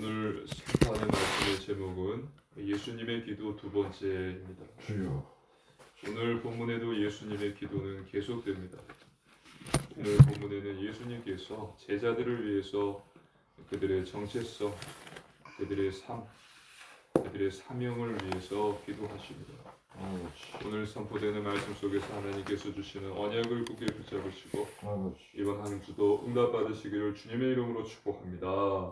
오늘 선포하는 말씀의 제목은 예수님의 기도 두 번째입니다. 주여. 오늘 본문에도 예수님의 기도는 계속됩니다. 오늘 본문에는 예수님께서 제자들을 위해서 그들의 정체성, 그들의 삶, 그들의 사명을 위해서 기도하십니다. 오늘 선포되는 말씀 속에서 하나님께서 주시는 언약을 굳게 붙잡으시고 이번 한 주도 응답받으시기를 주님의 이름으로 축복합니다.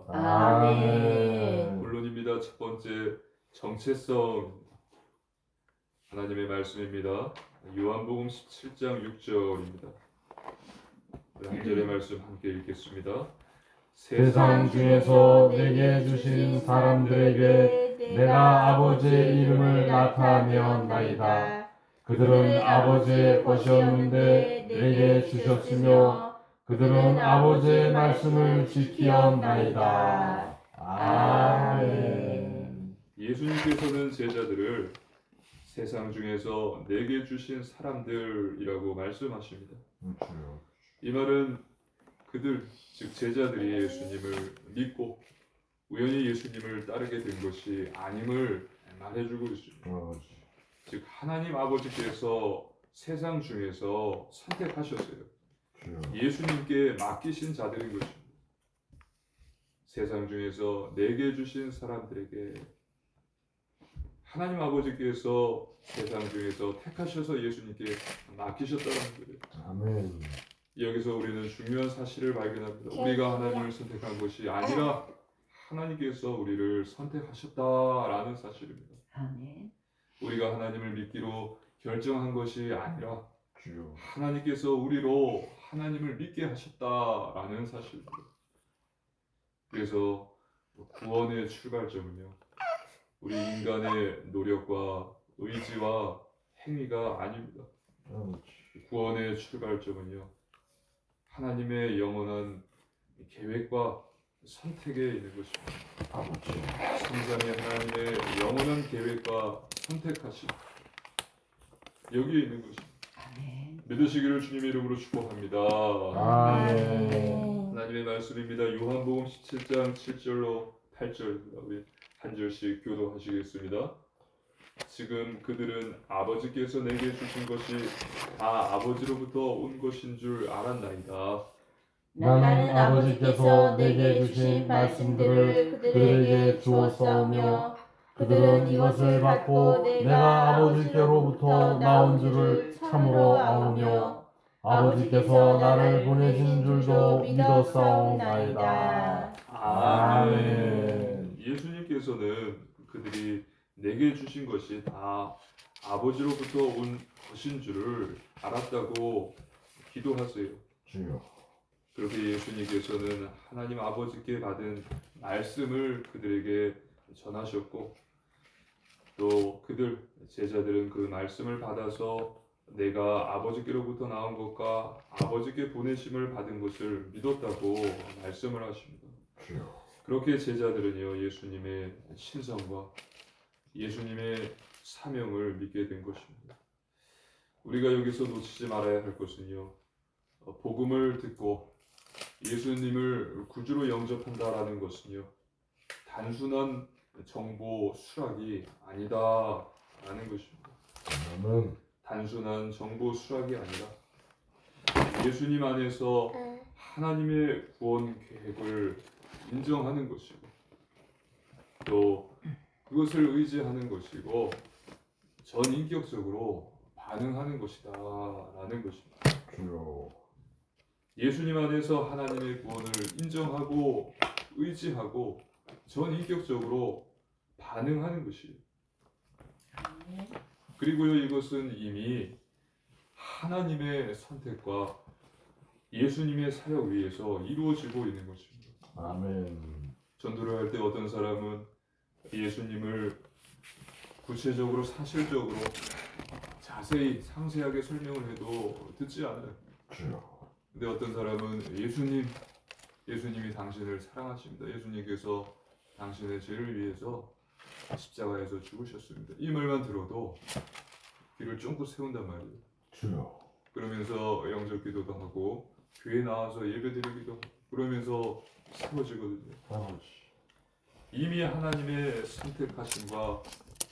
아멘. 본론입니다. 첫 번째, 정체성. 하나님의 말씀입니다. 요한복음 17장 6절입니다. 한 절의 말씀 함께 읽겠습니다. 세상 중에서 내게 주신 사람들에게 내가 아버지의 이름을 나타내었나이다. 그들은 아버지의 것이었는데 내게 주셨으며 그들은 아버지의 말씀을 지키었나이다. 아멘. 예수님께서는 제자들을 세상 중에서 내게 주신 사람들이라고 말씀하십니다. 이 말은 그들, 즉 제자들이 예수님을 믿고 우연히 예수님을 따르게 된 것이 아님을 말해주고 있습니다. 즉 하나님 아버지께서 세상 중에서 선택하셨어요. 예수님께 맡기신 자들인 것입니다. 세상 중에서 내게 주신 사람들에게 하나님 아버지께서 세상 중에서 택하셔서 예수님께 맡기셨다는 거예요. 아멘. 여기서 우리는 중요한 사실을 발견합니다. 우리가 하나님을 선택한 것이 아니라 하나님께서 우리를 선택하셨다라는 사실입니다. 아멘. 우리가 하나님을 믿기로 결정한 것이 아니라 주여. 하나님께서 우리로 하나님을 믿게 하셨다라는 사실입니다. 그래서 구원의 출발점은요, 우리 인간의 노력과 의지와 행위가 아닙니다. 구원의 출발점은요, 하나님의 영원한 계획과 선택에 있는 것입니다. 성삼위 하나님의 영원한 계획과 선택하심, 여기에 있는 것입니다. 아멘. 믿으시기를 주님의 이름으로 축복합니다. 아멘. 하나님의 말씀입니다. 요한복음 17장 7절로 8절입니다. 우리 한 절씩 교도하시겠습니다. 지금 그들은 아버지께서 내게 주신 것이 다 아버지로부터 온 것인 줄 알았나이다. 나는 아버지께서 내게 주신 말씀들을 그들에게 주었사오며 그들은 이것을 받고 내가 아버지께로부터 나온 줄을 참으로 아오며 아버지께서 나를 보내신 줄도 믿었사옵나이다. 아멘. 예수님께서는 그들이 내게 주신 것이 다 아버지로부터 온 것인 줄을 알았다고 기도하세요. 주여. 그렇게 예수님께서는 하나님 아버지께 받은 말씀을 그들에게 전하셨고, 또 그들 제자들은 그 말씀을 받아서 내가 아버지께로부터 나온 것과 아버지께 보내심을 받은 것을 믿었다고 말씀을 하십니다. 주여. 그렇게 제자들은요, 예수님의 신성과 예수님의 사명을 믿게 된 것입니다. 우리가 여기서 놓치지 말아야 할 것은요, 복음을 듣고 예수님을 구주로 영접한다라는 것은요, 단순한 정보 수락이 아니다라는 것입니다. 아멘. 단순한 정보 수락이 아니라 예수님 안에서 하나님의 구원 계획을 인정하는 것이고, 또 그것을 의지하는 것이고, 전인격적으로 반응하는 것이다라는 것입니다. 주여. 예수님 안에서 하나님의 구원을 인정하고 의지하고 전인격적으로 반응하는 것이에요. 그리고요, 이것은 이미 하나님의 선택과 예수님의 사역 위에서 이루어지고 있는 것입니다. 아멘. 전도를 할 때 어떤 사람은 예수님을 구체적으로 사실적으로 자세히 상세하게 설명을 해도 듣지 않아요. 주여. 근데 어떤 사람은 예수님이 당신을 사랑하십니다. 예수님께서 당신의 죄를 위해서 십자가에서 죽으셨습니다. 이 말만 들어도 귀를 쫑긋 세운단 말이에요. 주여. 그러면서 영접 기도도 하고 교회 나와서 예배드리기도 하고 그러면서 세워지거든요. 아버지. 이미 하나님의 선택하심과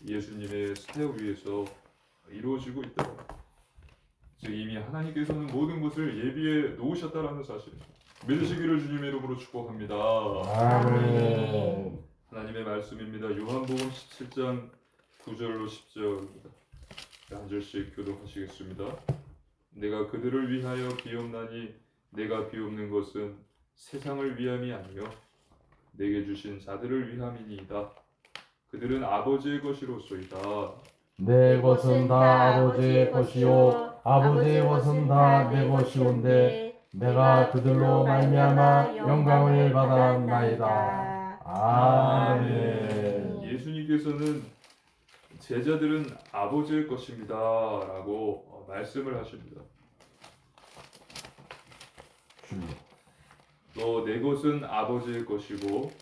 예수님의 사역 위에서 이루어지고 있다. 즉 이미 하나님께서는 모든 것을 예비해 놓으셨다라는 사실 믿으시기를 주님의 이름으로 축복합니다. 아멘. 하나님의 말씀입니다. 요한복음 17장 9절로 10절입니다. 한 절씩 교독하시겠습니다. 내가 그들을 위하여 비옵나니 내가 비옵는 것은 세상을 위함이 아니요 내게 주신 자들을 위함이니이다. 그들은 아버지의 것이로소이다. 내 것은 다 아버지의 것이요 아버지의 것은 다 내 것이온데 내가 그들로 말미암아 영광을 받았나이다. 아멘. 예수님께서는 제자들은 아버지의 것입니다라고 말씀을 하십니다. 주여. 또 내 것은 아버지의 것이고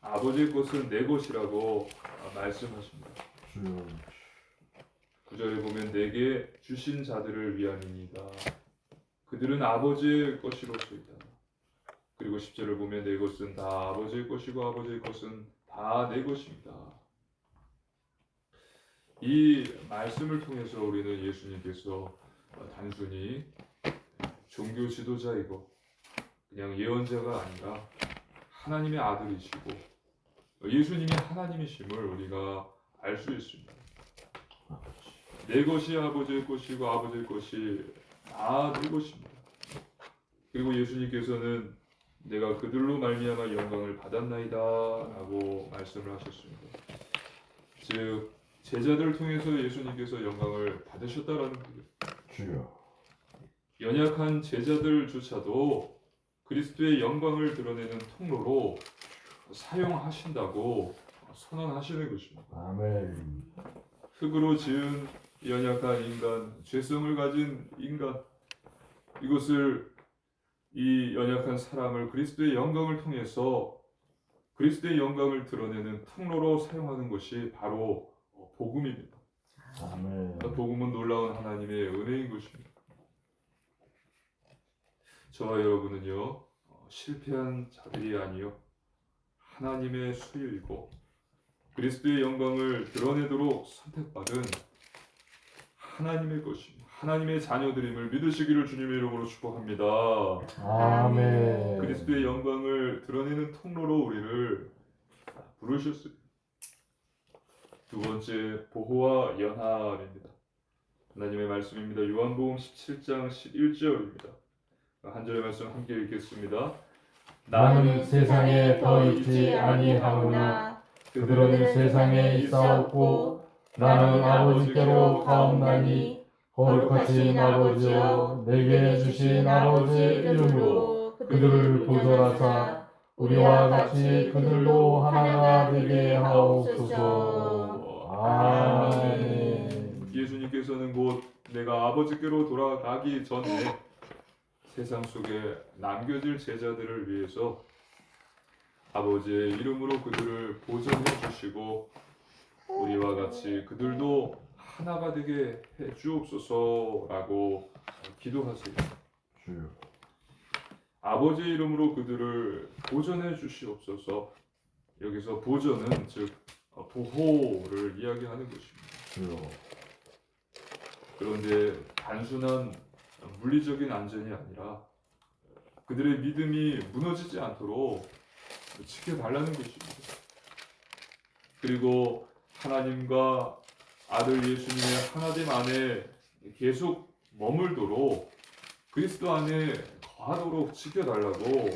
아버지의 것은 내 것이라고 말씀하십니다. 주여. 9절에 보면 내게 주신 자들을 위함이니이다. 그들은 아버지의 것이로소이다. 그리고 10절을 보면 내 것은 다 아버지의 것이고 아버지의 것은 다 내 것입니다. 이 말씀을 통해서 우리는 예수님께서 단순히 종교 지도자이고 그냥 예언자가 아니라 하나님의 아들이시고 예수님이 하나님이심을 우리가 알 수 있습니다. 내 것이 아버지의 것이고 아버지의 것이 다 내 것입니다. 그리고 예수님께서는 내가 그들로 말미암아 영광을 받았나이다 라고 말씀을 하셨습니다. 즉 제자들을 통해서 예수님께서 영광을 받으셨다라는 거예요. 주여. 연약한 제자들조차도 그리스도의 영광을 드러내는 통로로 사용하신다고 선언하시는 것입니다. 아멘. 흙으로 지은 연약한 인간, 죄성을 가진 인간, 이것을 이 연약한 사람을 그리스도의 영광을 통해서 그리스도의 영광을 드러내는 통로로 사용하는 것이 바로 복음입니다. 아멘. 복음은 놀라운 하나님의 은혜인 것입니다. 저와 여러분은요 실패한 자들이 아니요 하나님의 소유이고 그리스도의 영광을 드러내도록 선택받은 하나님의 것입니다. 하나님의 자녀들임을 믿으시기를 주님의 이름으로 축복합니다. 아멘. 그리스도의 영광을 드러내는 통로로 우리를 부르셨어요. 두 번째, 보호와 연합입니다. 하나님의 말씀입니다. 요한복음 17장 11절입니다. 한 절의 말씀 함께 읽겠습니다. 나는 세상에 더 있지 아니하노나 그들은 세상에 있사옵고 나는 아버지께로 가옵나니 거룩하신 아버지여 내게 주신 아버지 이름으로 그들을 보존하사 우리와 같이 그들로 하나가 되게 하옵소서. 아멘. 예수님께서는 곧 내가 아버지께로 돌아가기 전에 세상 속에 남겨질 제자들을 위해서 아버지의 이름으로 그들을 보존해 주시고 우리와 같이 그들도 하나가 되게 해 주옵소서라고 기도하세요. 주여. 아버지의 이름으로 그들을 보존해 주시옵소서. 여기서 보존은 즉 보호를 이야기하는 것입니다. 주여. 그런데 단순한 물리적인 안전이 아니라 그들의 믿음이 무너지지 않도록 지켜달라는 것입니다. 그리고 하나님과 아들 예수님의 하나됨 안에 계속 머물도록 그리스도 안에 거하도록 지켜달라고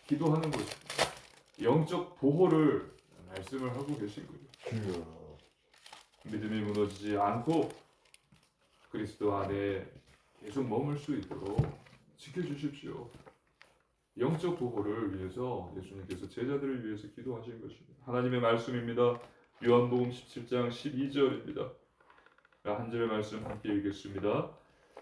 기도하는 것입니다. 영적 보호를 말씀을 하고 계신 거예요. 주여. 믿음이 무너지지 않고 그리스도 안에 계속 머물 수 있도록 지켜주십시오. 영적 보호를 위해서 예수님께서 제자들을 위해서 기도하신 것입니다. 하나님의 말씀입니다. 요한복음 17장 12절입니다. 한 절의 말씀 함께 읽겠습니다.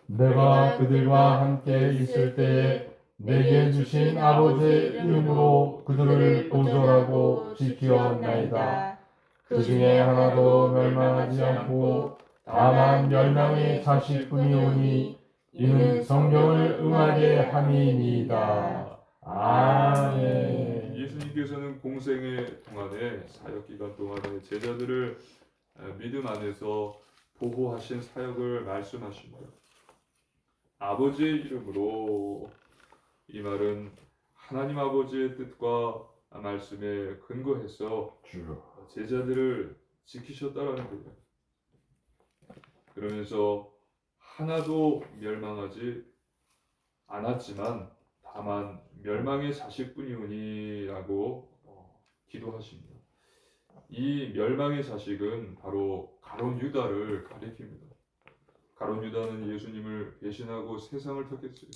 내가 그들과 함께 있을 때에 내게 주신 아버지의 이름으로 그들을 보존하고 지키었나이다. 그 중에 하나도 멸망하지 않고 다만 멸망의 자식뿐이오니 이는 성경을 응하게 함이니이다. 아멘. 예수님께서는 공생의 동안에 사역 기간 동안에 제자들을 믿음 안에서 보호하신 사역을 말씀하십니다. 아버지의 이름으로, 이 말은 하나님 아버지의 뜻과 말씀에 근거해서 주여. 제자들을 지키셨다라는 거예요. 그러면서 하나도 멸망하지 않았지만 다만 멸망의 자식뿐이오니라고 기도하십니다. 이 멸망의 자식은 바로 가룟 유다를 가리킵니다. 가룟 유다는 예수님을 배신하고 세상을 탔겠어요.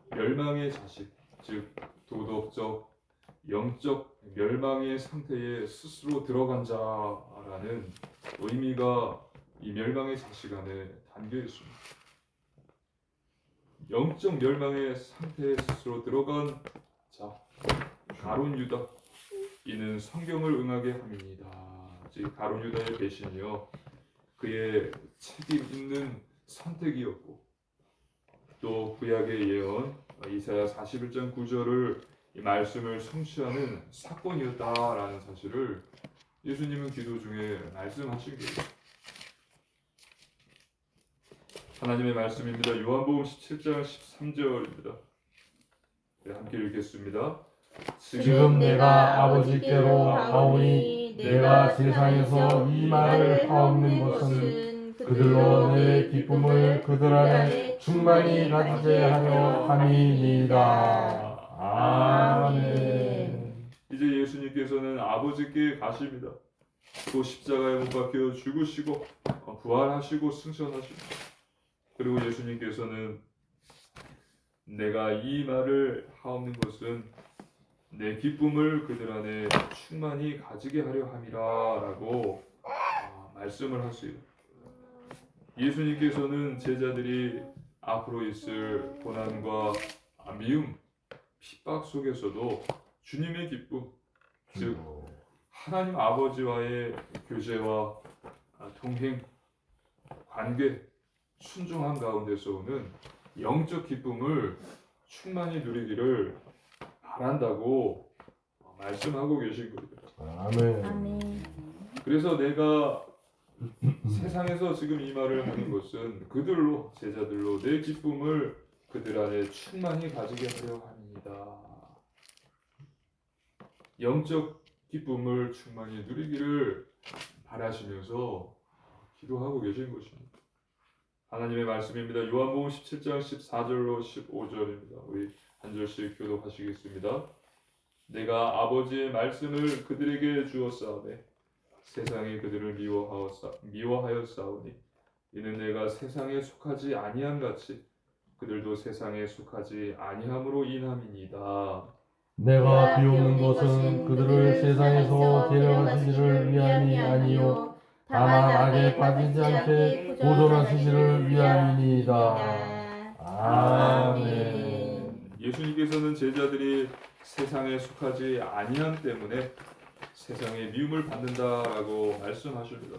멸망의 자식, 즉 도덕적, 영적 멸망의 상태에 스스로 들어간 자라는 의미가 이 멸망의 자식 안에 담겨 있습니다. 영적 멸망의 상태에 스스로 들어간 자, 가룟 유다, 이는 성경을 응하게 함이니이다. 즉 가룟 유다의 배신이요, 그의 책임 있는 선택이었고, 또 구약의 예언 이사야 41장 9절을 이 말씀을 성취하는 사건이었다라는 사실을 예수님은 기도 중에 말씀하신 거예요. 하나님의 말씀입니다. 요한복음 17장 13절입니다. 네, 함께 읽겠습니다. 지금 내가 아버지께로 가오니 내가 세상에서 이 말을 하옵는 것은 그들로 내 기쁨을 그들 안에 충만히 가지게 하려 함이니이다. 아멘. 이제 예수님께서는 아버지께 가십니다. 또 십자가에 못 박혀 죽으시고 부활하시고 승천하십니다. 그리고 예수님께서는 내가 이 말을 하옵는 것은 내 기쁨을 그들 안에 충만히 가지게 하려 함이라라고 말씀을 하세요. 예수님께서는 제자들이 앞으로 있을 고난과 미움, 핍박 속에서도 주님의 기쁨, 즉 하나님 아버지와의 교제와 동행, 관계, 순종한 가운데서 오는 영적 기쁨을 충만히 누리기를 바란다고 말씀하고 계신 거예요. 아멘. 그래서 내가 세상에서 지금 이 말을 하는 것은 그들로, 제자들로 내 기쁨을 그들 안에 충만히 가지게 하려 합니다. 영적 기쁨을 충만히 누리기를 바라시면서 기도하고 계신 것입니다. 하나님의 말씀입니다. 요한복음 17장 14절로 15절입니다. 우리 한 절씩 교독하시겠습니다. 내가 아버지의 말씀을 그들에게 주었사오매 세상이 그들을 미워하였사오니 이는 내가 세상에 속하지 아니함 같이 그들도 세상에 속하지 아니함으로 인함이니이다. 내가 비우는 것은 그들을 세상에서 데려가시기를 위함이 아니요 다만 악에 빠지지 않게 보존하시기를 위함이니이다. 아멘. 예수님께서는 제자들이 세상에 속하지 아니함 때문에 세상의 미움을 받는다라고 말씀하십니다.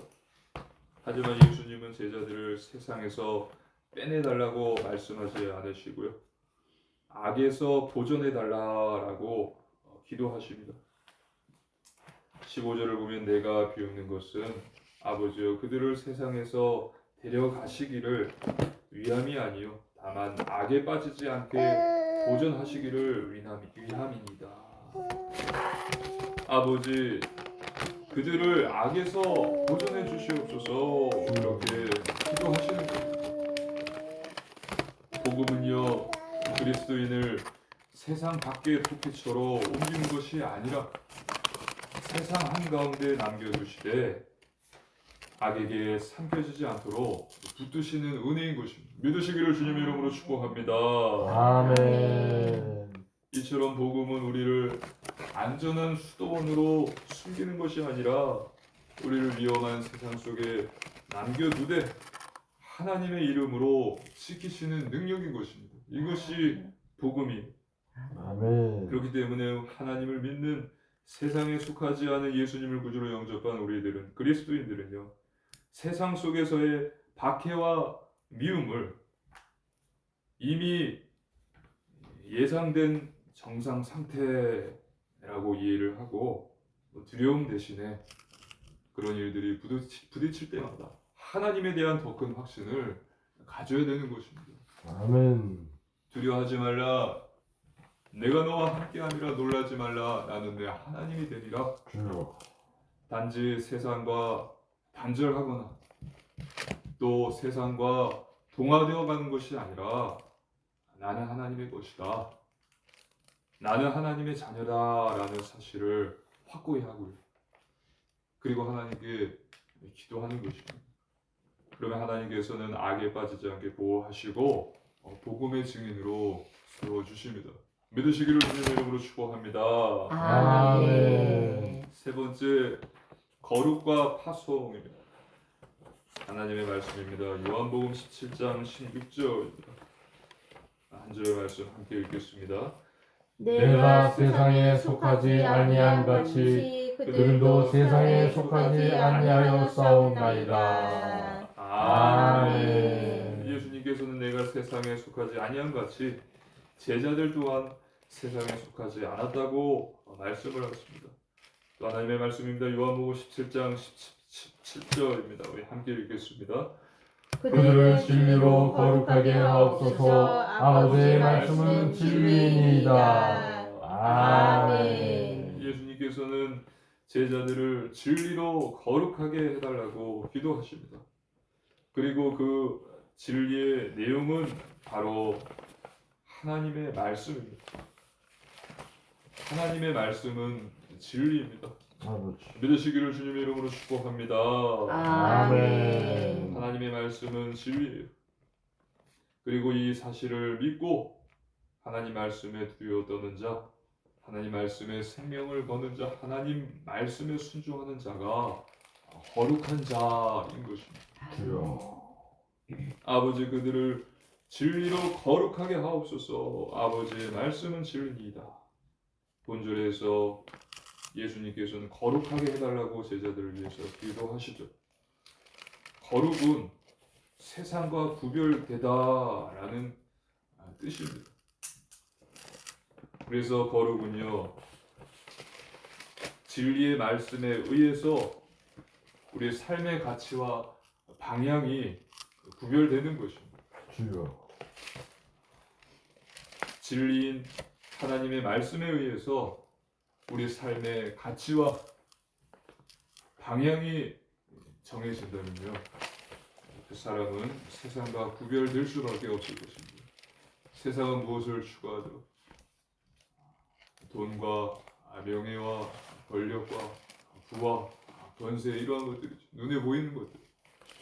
하지만 예수님은 제자들을 세상에서 빼내달라고 말씀하지 않으시고요, 악에서 보존해달라고 기도하십니다. 15절을 보면 내가 비우는 것은 아버지여 그들을 세상에서 데려가시기를 위함이 아니요 다만 악에 빠지지 않게 보존하시기를 위함입니다. 아버지, 그들을 악에서 보존해 주시옵소서 이렇게 기도하시는 겁니다. 복음은요, 그리스도인을 세상 밖의 토끼처럼 옮기는 것이 아니라 세상 한가운데 남겨두시되 악에게 삼켜지지 않도록 붙드시는 은혜인 것입니다. 믿으시기를 주님의 이름으로 축복합니다. 아멘. 이처럼 복음은 우리를 안전한 수도원으로 숨기는 것이 아니라 우리를 위험한 세상 속에 남겨두되 하나님의 이름으로 지키시는 능력인 것입니다. 이것이 복음이에요. 아멘. 그렇기 때문에 하나님을 믿는 세상에 속하지 않은 예수님을 구주로 영접한 우리들은, 그리스도인들은요, 세상 속에서의 박해와 미움을 이미 예상된 정상 상태라고 이해를 하고 두려움 대신에 그런 일들이 부딪힐 때마다 하나님에 대한 더 큰 확신을 가져야 되는 것입니다. 아멘. 두려워하지 말라. 내가 너와 함께함이라 놀라지 말라. 나는 내 하나님이 되리라. 주여. 단지 세상과 단절하거나 또 세상과 동화되어 가는 것이 아니라 나는 하나님의 것이다. 나는 하나님의 자녀다라는 사실을 확고히 하고요. 그리고 하나님께 기도하는 것입니다. 그러면 하나님께서는 악에 빠지지 않게 보호하시고 복음의 증인으로 세워주십니다. 믿으시기를 주님의 이름으로 축복합니다. 아멘. 세 번째, 거룩과 파송입니다. 하나님의 말씀입니다. 요한복음 17장 16절입니다. 한 절의 말씀 함께 읽겠습니다. 내가 세상에 속하지 아니한 같이 그들도 세상에 속하지 아니하여 싸움나이다. 아멘. 예수님께서는 내가 세상에 속하지 아니한 같이 제자들 또한 세상에 속하지 않았다고 말씀을 하셨습니다. 또 하나님의 말씀입니다. 요한복음 17장 17절입니다. 우리 함께 읽겠습니다. 그들을 진리로 거룩하게 하옵소서. 아버지의 말씀은 진리이니이다. 아멘. 예수님께서는 제자들을 진리로 거룩하게 해달라고 기도하십니다. 그리고 그 진리의 내용은 바로 하나님의 말씀입니다. 하나님의 말씀은 진리입니다. 아버지. 믿으시기를 주님의 이름으로 축복합니다. 아멘. 하나님의 말씀은 진리예요. 그리고 이 사실을 믿고 하나님 말씀에 두려워 떠는 자, 하나님 말씀에 생명을 거는 자, 하나님 말씀에 순종하는 자가 거룩한 자인 것입니다. 주여. 아버지, 그들을 진리로 거룩하게 하옵소서. 아버지의 말씀은 진리이다. 본절에서 예수님께서는 거룩하게 해달라고 제자들을 위해서 기도하시죠. 거룩은 세상과 구별되다라는 뜻입니다. 그래서 거룩은요, 진리의 말씀에 의해서 우리의 삶의 가치와 방향이 구별되는 것입니다. 주여. 진리인 하나님의 말씀에 의해서 우리 삶의 가치와 방향이 정해진다면요, 그 사람은 세상과 구별될 수밖에 없을 것입니다. 세상은 무엇을 추구하죠? 돈과 명예와 권력과 부와 권세, 이러한 것들이죠. 눈에 보이는 것들,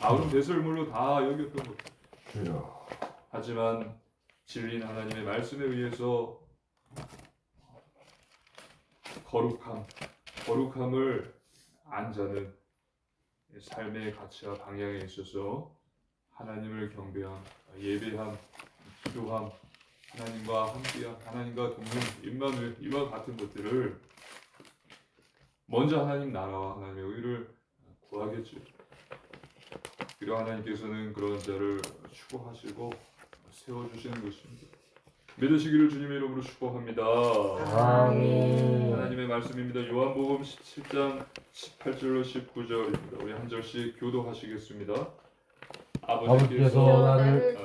아우름 배설물로 다 여겼던 것들. 주여. 하지만 진리인 하나님의 말씀에 의해서 거룩함을 안 자는 삶의 가치와 방향에 있어서 하나님을 경배함, 예배함, 기도함, 하나님과 함께함, 하나님과 동행, 임마누엘, 이와 같은 것들을 먼저 하나님 나라와 하나님의 의를 구하겠죠. 그리고 하나님께서는 그런 자를 축복하시고 세워주시는 것입니다. 믿으시기를 주님의 이름으로 축복합니다. 아멘. 하나님의 말씀입니다. 요한복음 17장 18절로 19절입니다. 우리 한 절씩 교도하시겠습니다. 아버지께서 나를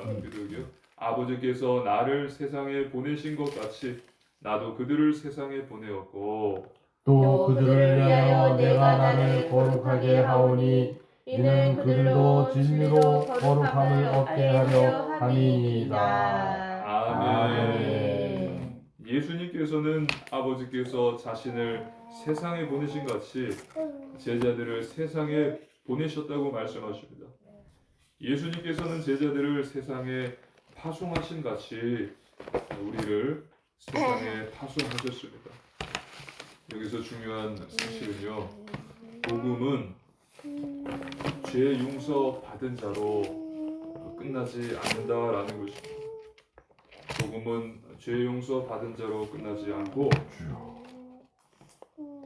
아버지께서 나를 세상에 보내신 것 같이 나도 그들을 세상에 보내었고 또 그들을 위하여 내가 나를 거룩하게 하오니 이는 그들도 진리로 거룩함을 얻게 하려 함이니이다. 아멘. 예수님께서는 아버지께서 자신을 세상에 보내신 같이 제자들을 세상에 보내셨다고 말씀하십니다. 예수님께서는 제자들을 세상에 파송하신 같이 우리를 세상에 파송하셨습니다. 여기서 중요한 사실은요, 복음은 죄 용서 받은 자로 끝나지 않는다라는 것입니다. 복음은 죄 용서 받은 자로 끝나지 않고 주여.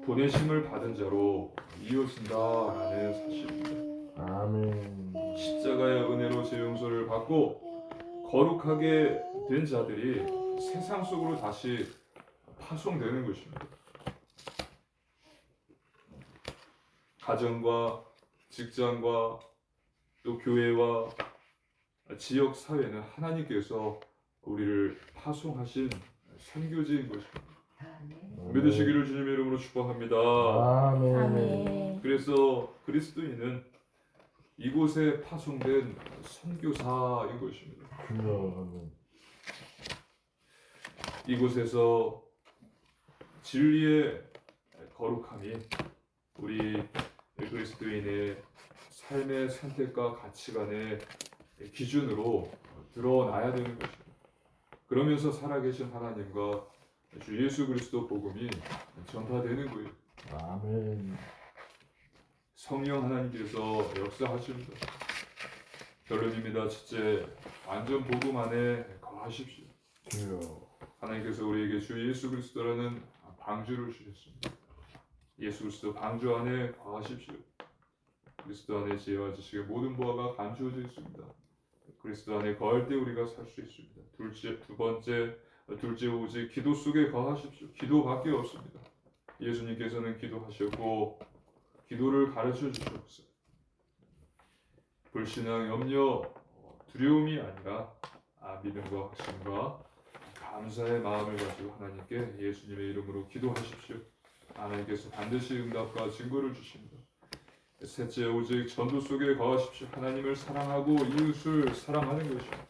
보내심을 받은 자로 이어진다라는 사실입니다. 아멘. 십자가의 은혜로 죄 용서를 받고 거룩하게 된 자들이 세상 속으로 다시 파송되는 것입니다. 가정과 직장과 또 교회와 지역 사회는 하나님께서 우리를 파송하신 선교지인 것입니다. 믿으시기를 주님의 이름으로 축복합니다. 아멘. 아멘. 그래서 그리스도인은 이곳에 파송된 선교사인 것입니다. 주여. 아멘. 이곳에서 진리의 거룩함이 우리 그리스도인의 삶의 선택과 가치관의 기준으로 드러나야 되는 것입니다. 그러면서 살아계신 하나님과 주 예수 그리스도 복음이 전파되는 거예요. 아멘. 성령 하나님께서 역사하십니다. 결론입니다. 첫째, 완전 복음 안에 거하십시오. 주여. 하나님께서 우리에게 주 예수 그리스도라는 방주를 주셨습니다. 예수 그리스도 방주 안에 거하십시오. 그리스도 안에 지혜와 지식의 모든 보화가 감추어져 있습니다. 그리스도 안에 거할 때 우리가 살 수 있습니다. 둘째 오직 기도 속에 거하십시오. 기도밖에 없습니다. 예수님께서는 기도하셨고 기도를 가르쳐 주셨어요. 불신앙, 염려, 두려움이 아니라 믿음과 확신과 감사의 마음을 가지고 하나님께 예수님의 이름으로 기도하십시오. 하나님께서 반드시 응답과 증거를 주십니다. 셋째, 오직 전도 속에 거하십시오. 하나님을 사랑하고 이웃을 사랑하는 것입니다.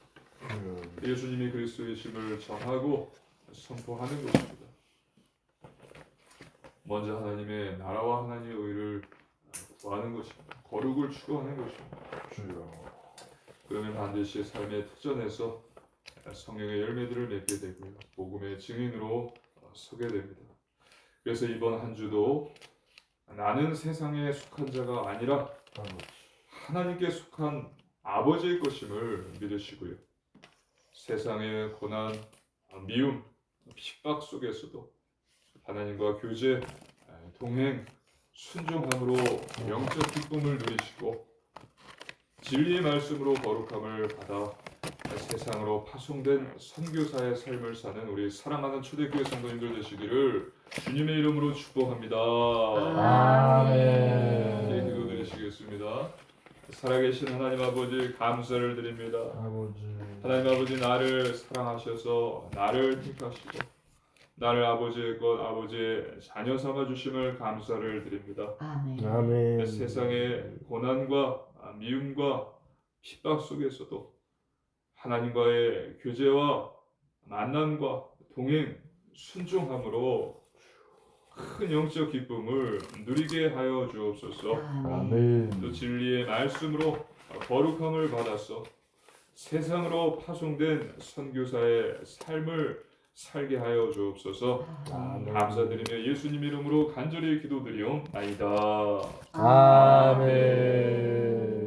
주여. 예수님이 그리스도의 심을 전하고 선포하는 것입니다. 먼저 하나님의 나라와 하나님의 의를 구하는 것입니다. 거룩을 추구하는 것입니다. 주여. 그러면 반드시 삶의 터전에서 성령의 열매들을 맺게 되고요. 복음의 증인으로 서게 됩니다. 그래서 이번 한 주도 나는 세상에 속한 자가 아니라 아버지. 하나님께 속한 아버지의 것임을 믿으시고요. 세상의 고난, 미움, 핍박 속에서도 하나님과 교제, 동행, 순종함으로 영적 기쁨을 누리시고 진리의 말씀으로 거룩함을 받아 세상으로 파송된 선교사의 삶을 사는 우리 사랑하는 초대교회 성도님들 되시기를 주님의 이름으로 축복합니다. 아멘. 이제 기도드리시겠습니다. 살아계신 하나님 아버지 감사를 드립니다. 아버지. 하나님 아버지 나를 사랑하셔서 나를 택하시고 나를 아버지의 것 아버지의 자녀 삼아 주심을 감사를 드립니다. 아멘. 아멘. 세상의 고난과 미움과 핍박 속에서도 하나님과의 교제와 만남과 동행, 순종함으로 큰 영적 기쁨을 누리게 하여 주옵소서. 아멘. 또 진리의 말씀으로 거룩함을 받아서 세상으로 파송된 선교사의 삶을 살게 하여 주옵소서. 아멘. 감사드리며 예수님 이름으로 간절히 기도드리옵나이다. 아멘.